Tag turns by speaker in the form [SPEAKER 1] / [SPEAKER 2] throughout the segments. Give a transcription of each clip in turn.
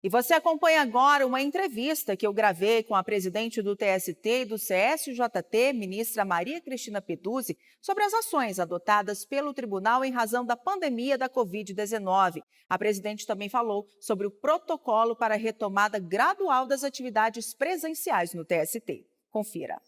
[SPEAKER 1] E você acompanha agora uma entrevista que eu gravei com a presidente do TST e do CSJT, ministra Maria Cristina Peduzzi, sobre as ações adotadas pelo tribunal em razão da pandemia da Covid-19. A presidente também falou sobre o protocolo para a retomada gradual das atividades presenciais no TST. Confira.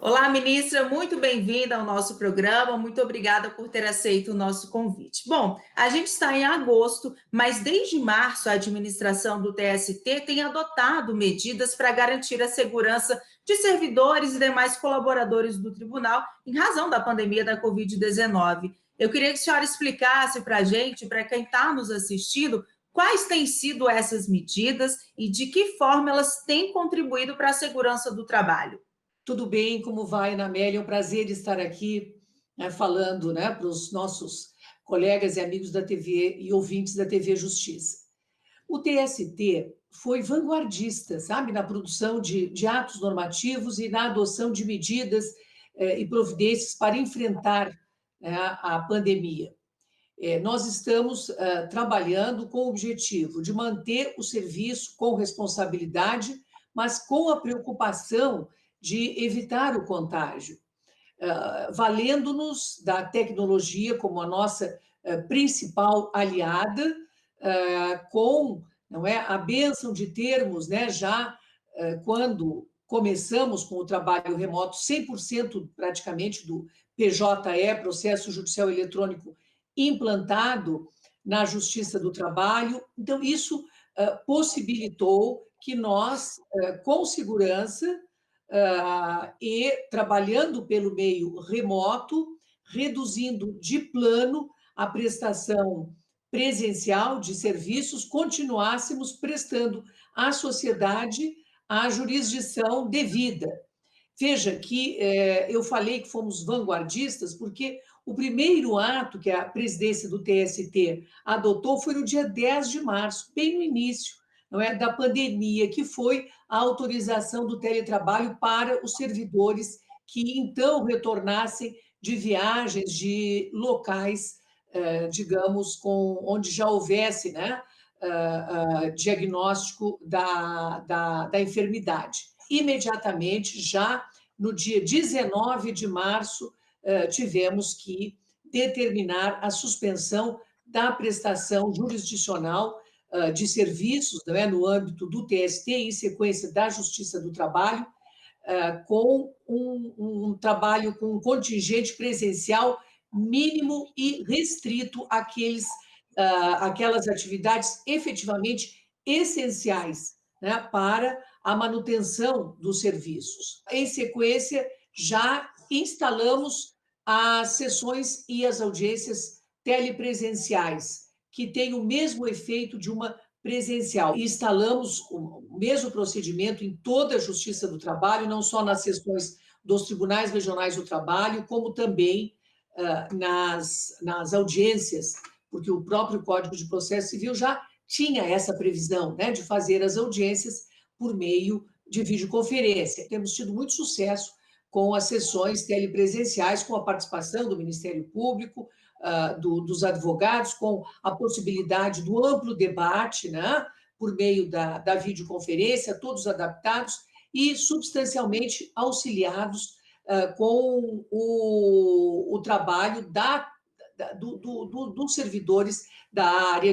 [SPEAKER 1] Olá, ministra, muito bem-vinda ao nosso programa, muito obrigada por ter aceito o nosso convite. Bom, a gente está em agosto, mas desde março a administração do TST tem adotado medidas para garantir a segurança de servidores e demais colaboradores do tribunal em razão da pandemia da Covid-19. Eu queria que a senhora explicasse para a gente, para quem está nos assistindo, quais têm sido essas medidas e de que forma elas têm contribuído para a segurança do trabalho.
[SPEAKER 2] Tudo bem, como vai, Ana Amélia? É um prazer estar aqui falando, para os nossos colegas e amigos da TV e ouvintes da TV Justiça. O TST foi vanguardista, sabe, na produção de atos normativos e na adoção de medidas e providências para enfrentar a pandemia. Nós estamos trabalhando com o objetivo de manter o serviço com responsabilidade, mas com a preocupação de evitar o contágio, valendo-nos da tecnologia como a nossa principal aliada, com não é, a bênção de termos, já quando começamos com o trabalho remoto, 100% praticamente do PJE, Processo Judicial Eletrônico, implantado na Justiça do Trabalho. Então, isso possibilitou que nós, com segurança, e trabalhando pelo meio remoto, reduzindo de plano a prestação presencial de serviços, continuássemos prestando à sociedade a jurisdição devida. Veja que eu falei que fomos vanguardistas, porque o primeiro ato que a presidência do TST adotou foi no dia 10 de março, bem no início, não é, da pandemia, que foi a autorização do teletrabalho para os servidores que então retornassem de viagens de locais, digamos, onde já houvesse diagnóstico da enfermidade. Imediatamente, já no dia 19 de março, tivemos que determinar a suspensão da prestação jurisdicional de serviços, no âmbito do TST, em sequência da Justiça do Trabalho, com um trabalho com um contingente presencial mínimo e restrito àquelas atividades efetivamente essenciais para a manutenção dos serviços. Em sequência, já instalamos as sessões e as audiências telepresenciais, que têm o mesmo efeito de uma presencial. E instalamos o mesmo procedimento em toda a Justiça do Trabalho, não só nas sessões dos Tribunais Regionais do Trabalho, como também nas audiências, porque o próprio Código de Processo Civil já tinha essa previsão, de fazer as audiências por meio de videoconferência. Temos tido muito sucesso com as sessões telepresenciais, com a participação do Ministério Público, dos advogados, com a possibilidade do amplo debate, por meio da videoconferência, todos adaptados e substancialmente auxiliados com o trabalho dos servidores da área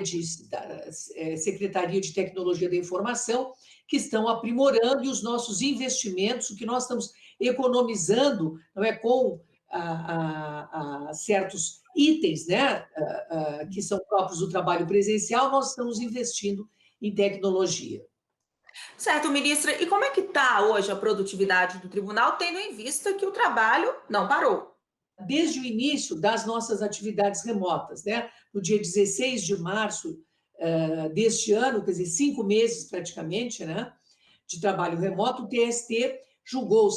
[SPEAKER 2] da Secretaria de Tecnologia da Informação, que estão aprimorando, e os nossos investimentos, o que nós estamos economizando, com certos itens, que são próprios do trabalho presencial, nós estamos investindo em tecnologia.
[SPEAKER 1] Certo, ministra. E como é que está hoje a produtividade do tribunal, tendo em vista que o trabalho não parou?
[SPEAKER 2] Desde o início das nossas atividades remotas, no dia 16 de março deste ano, quer dizer, 5 meses praticamente, de trabalho remoto, o TST julgou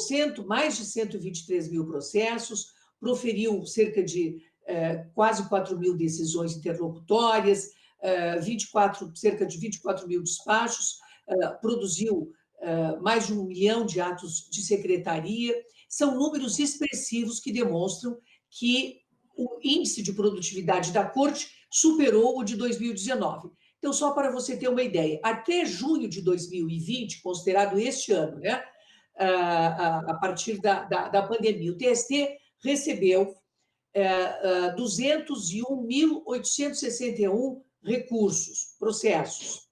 [SPEAKER 2] mais de 123 mil processos, proferiu cerca de quase 4 mil decisões interlocutórias, cerca de 24 mil despachos, produziu mais de 1 milhão de atos de secretaria. São números expressivos que demonstram que o índice de produtividade da Corte superou o de 2019. Então, só para você ter uma ideia, até junho de 2020, considerado este ano, né, a partir da pandemia, o TST recebeu 201.861 recursos, processos,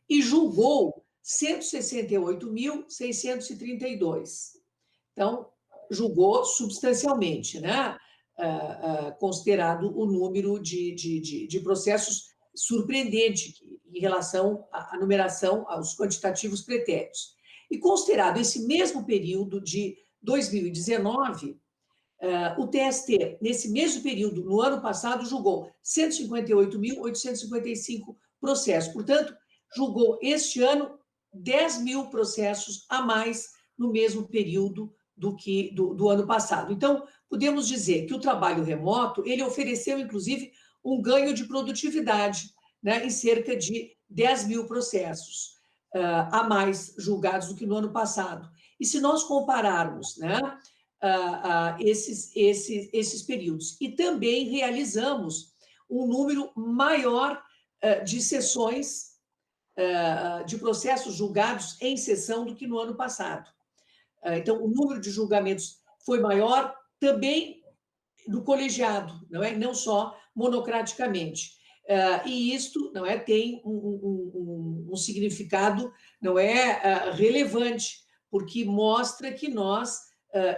[SPEAKER 2] e julgou 168.632. Então, julgou substancialmente, né? Considerado o número de processos surpreendente em relação à numeração, aos quantitativos pretéritos. E considerado esse mesmo período de 2019, o TST, nesse mesmo período, no ano passado, julgou 158.855 processos. Portanto, julgou este ano 10 mil processos a mais no mesmo período do ano passado. Então, podemos dizer que o trabalho remoto, ele ofereceu, inclusive, um ganho de produtividade, né, em cerca de 10 mil processos a mais julgados do que no ano passado. E se nós compararmos, né, esses períodos. E também realizamos um número maior de sessões, de processos julgados em sessão do que no ano passado. Então, o número de julgamentos foi maior também do colegiado, não é? Não só monocraticamente. E isto, não é, tem um significado, não é, relevante, porque mostra que nós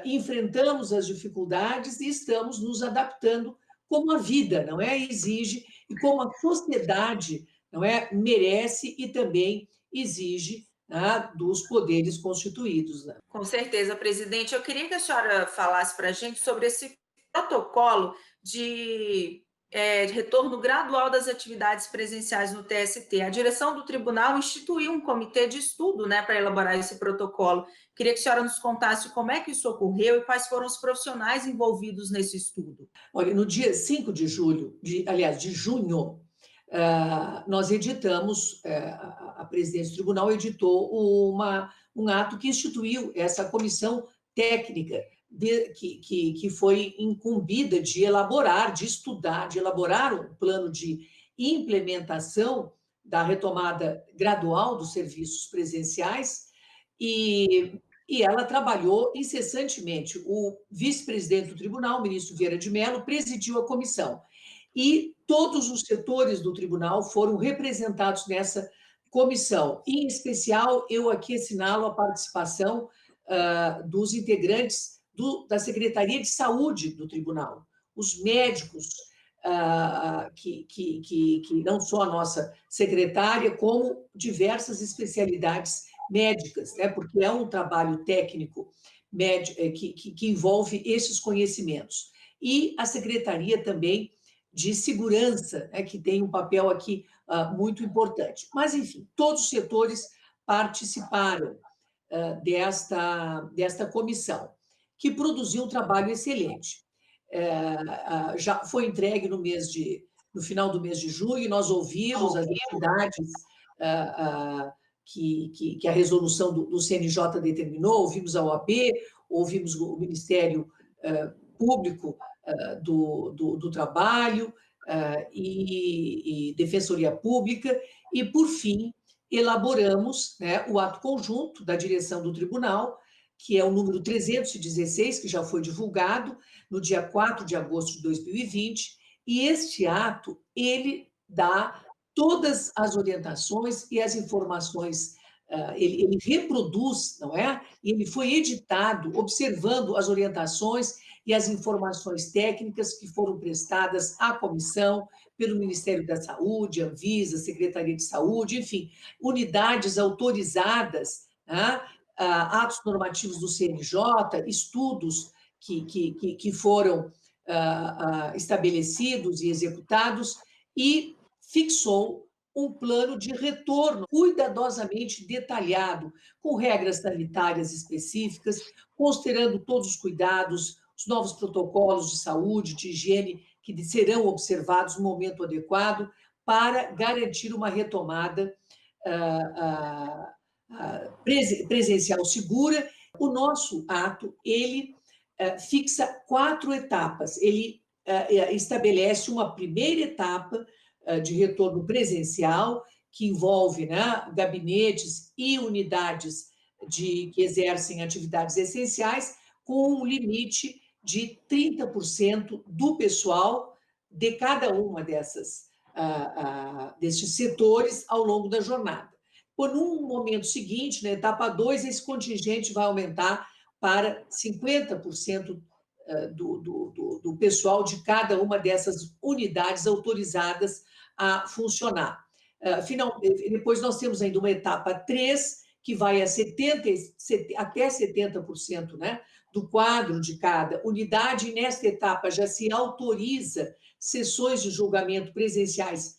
[SPEAKER 2] enfrentamos as dificuldades e estamos nos adaptando como a vida, não é, exige, e como a sociedade, não é, merece e também exige, né, dos poderes constituídos. Né?
[SPEAKER 1] Com certeza, presidente. Eu queria que a senhora falasse para a gente sobre esse protocolo de retorno gradual das atividades presenciais no TST. A direção do tribunal instituiu um comitê de estudo, né, para elaborar esse protocolo. Queria que a senhora nos contasse como é que isso ocorreu e quais foram os profissionais envolvidos nesse estudo.
[SPEAKER 2] Olha, no dia 5 de julho, de junho, nós editamos, a presidência do tribunal editou um ato que instituiu essa comissão técnica que foi incumbida de elaborar, de estudar, de elaborar um plano de implementação da retomada gradual dos serviços presenciais e ela trabalhou incessantemente. O vice-presidente do tribunal, o ministro Vieira de Mello, presidiu a comissão. E todos os setores do tribunal foram representados nessa comissão. Em especial, eu aqui assinalo a participação dos integrantes da Secretaria de Saúde do tribunal, os médicos, que não só a nossa secretária, como diversas especialidades médicas, né? Porque é um trabalho técnico que envolve esses conhecimentos. E a Secretaria também de Segurança, né, que tem um papel aqui muito importante. Mas, enfim, todos os setores participaram desta comissão, que produziu um trabalho excelente. Já foi entregue no final do mês de junho, nós ouvimos as entidades que a resolução do CNJ determinou, ouvimos a OAB, ouvimos o Ministério Público do Trabalho e Defensoria Pública, e, por fim, elaboramos, né, o ato conjunto da direção do tribunal, que é o número 316, que já foi divulgado no dia 4 de agosto de 2020, e este ato, ele dá todas as orientações e as informações, ele reproduz, não é? E ele foi editado observando as orientações e as informações técnicas que foram prestadas à comissão pelo Ministério da Saúde, Anvisa, Secretaria de Saúde, enfim, unidades autorizadas, né? Atos normativos do CNJ, estudos que foram estabelecidos e executados, e fixou um plano de retorno cuidadosamente detalhado, com regras sanitárias específicas, considerando todos os cuidados, os novos protocolos de saúde, de higiene, que serão observados no momento adequado para garantir uma retomada presencial segura. O nosso ato, ele fixa 4 etapas. Ele estabelece uma primeira etapa de retorno presencial, que envolve, né, gabinetes e unidades que exercem atividades essenciais, com um limite de 30% do pessoal de cada uma destes setores ao longo da jornada. Por um momento seguinte, na etapa 2, esse contingente vai aumentar para 50% do pessoal de cada uma dessas unidades autorizadas a funcionar. Depois nós temos ainda uma etapa 3, que vai até 70%, né, do quadro de cada unidade, e nesta etapa já se autoriza sessões de julgamento presenciais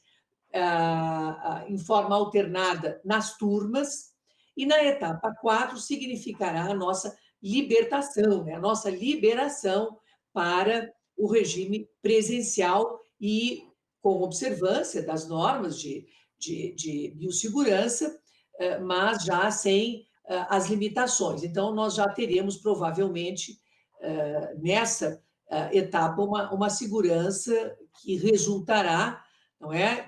[SPEAKER 2] em forma alternada nas turmas, e na etapa 4 significará a nossa libertação, né, a nossa liberação para o regime presencial e com observância das normas de biossegurança, mas já sem as limitações. Então, nós já teremos, provavelmente, nessa etapa, uma segurança que resultará, não é,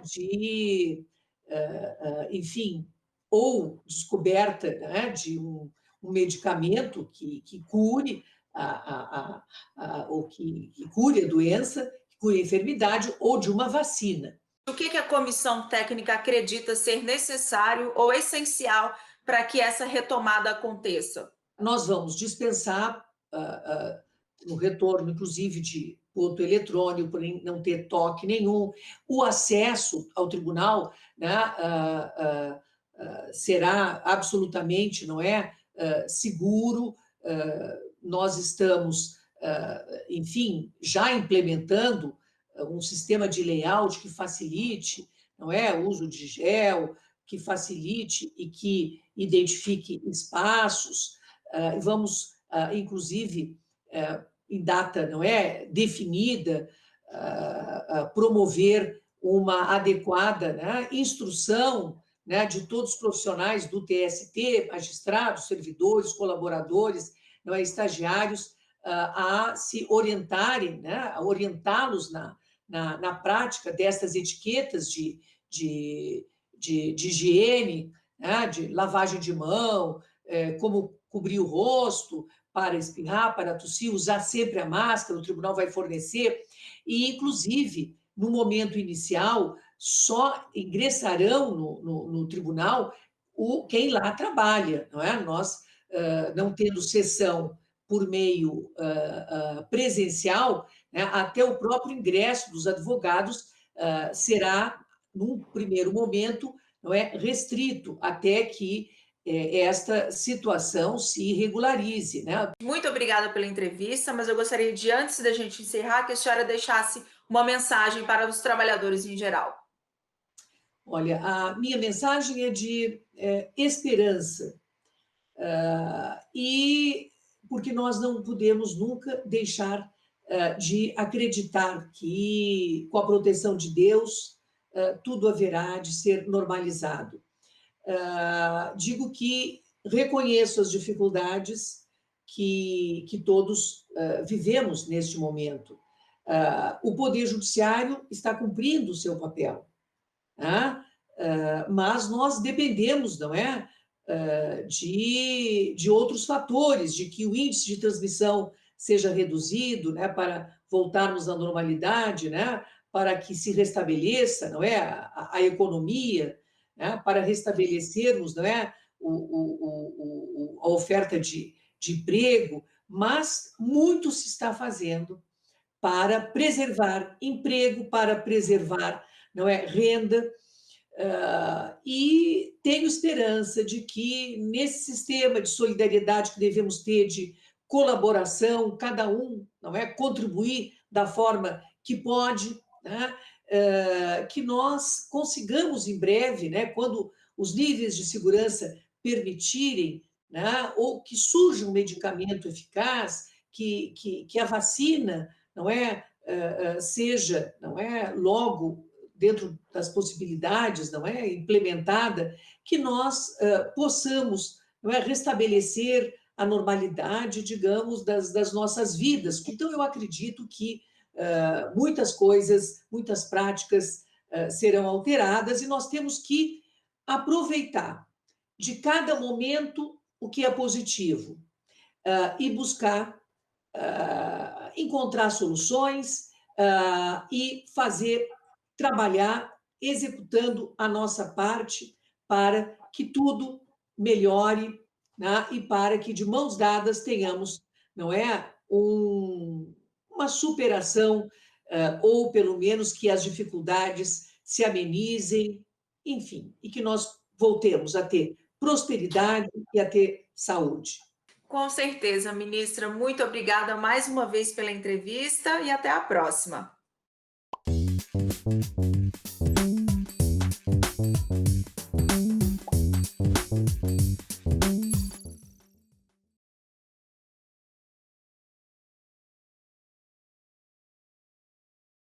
[SPEAKER 2] enfim, ou descoberta, né, de um medicamento que cure ou que cure a doença, que cure a enfermidade, ou de uma vacina.
[SPEAKER 1] O que a comissão técnica acredita ser necessário ou essencial para que essa retomada aconteça?
[SPEAKER 2] Nós vamos dispensar no retorno, inclusive, de voto eletrônico, por não ter toque nenhum. O acesso ao tribunal, né, será absolutamente, não é, seguro. Nós estamos, enfim, já implementando um sistema de layout que facilite, não é, o uso de gel, que facilite e que identifique espaços. Vamos, inclusive, em data, não é, definida, promover uma adequada, né, instrução, né, de todos os profissionais do TST, magistrados, servidores, colaboradores, não é, estagiários, a se orientarem, né, a orientá-los na prática dessas etiquetas de higiene, né, de lavagem de mão, como cobrir o rosto para espirrar, para tossir, usar sempre a máscara, o tribunal vai fornecer, e, inclusive, no momento inicial, só ingressarão no tribunal quem lá trabalha, não é? Nós, não tendo sessão por meio presencial, né, até o próprio ingresso dos advogados será, num primeiro momento, não é, restrito, até que esta situação se regularize, né?
[SPEAKER 1] Muito obrigada pela entrevista, mas eu gostaria de, antes da gente encerrar, que a senhora deixasse uma mensagem para os trabalhadores em geral.
[SPEAKER 2] Olha, a minha mensagem é de esperança, e porque nós não podemos nunca deixar de acreditar que, com a proteção de Deus, tudo haverá de ser normalizado. Digo que reconheço as dificuldades que todos vivemos neste momento. O Poder Judiciário está cumprindo o seu papel, né? Mas nós dependemos, não é, de outros fatores, de que o índice de transmissão seja reduzido, né, para voltarmos à normalidade, né, para que se restabeleça, não é, a economia, né, para restabelecermos, não é, a oferta de emprego, mas muito se está fazendo para preservar emprego, para preservar, não é, renda, e tenho esperança de que, nesse sistema de solidariedade que devemos ter, de colaboração, cada um, não é, contribuir da forma que pode, né, que nós consigamos em breve, né, quando os níveis de segurança permitirem, né, ou que surja um medicamento eficaz, que a vacina, não é, seja, não é, logo dentro das possibilidades, não é, implementada, que nós possamos, não é, restabelecer a normalidade, digamos, das nossas vidas. Então, eu acredito que muitas coisas, muitas práticas serão alteradas, e nós temos que aproveitar de cada momento o que é positivo, e buscar encontrar soluções, e trabalhar executando a nossa parte para que tudo melhore, né? E para que de mãos dadas tenhamos, não é, uma superação, ou pelo menos que as dificuldades se amenizem, enfim, e que nós voltemos a ter prosperidade e a ter saúde.
[SPEAKER 1] Com certeza, ministra. Muito obrigada mais uma vez pela entrevista e até a próxima.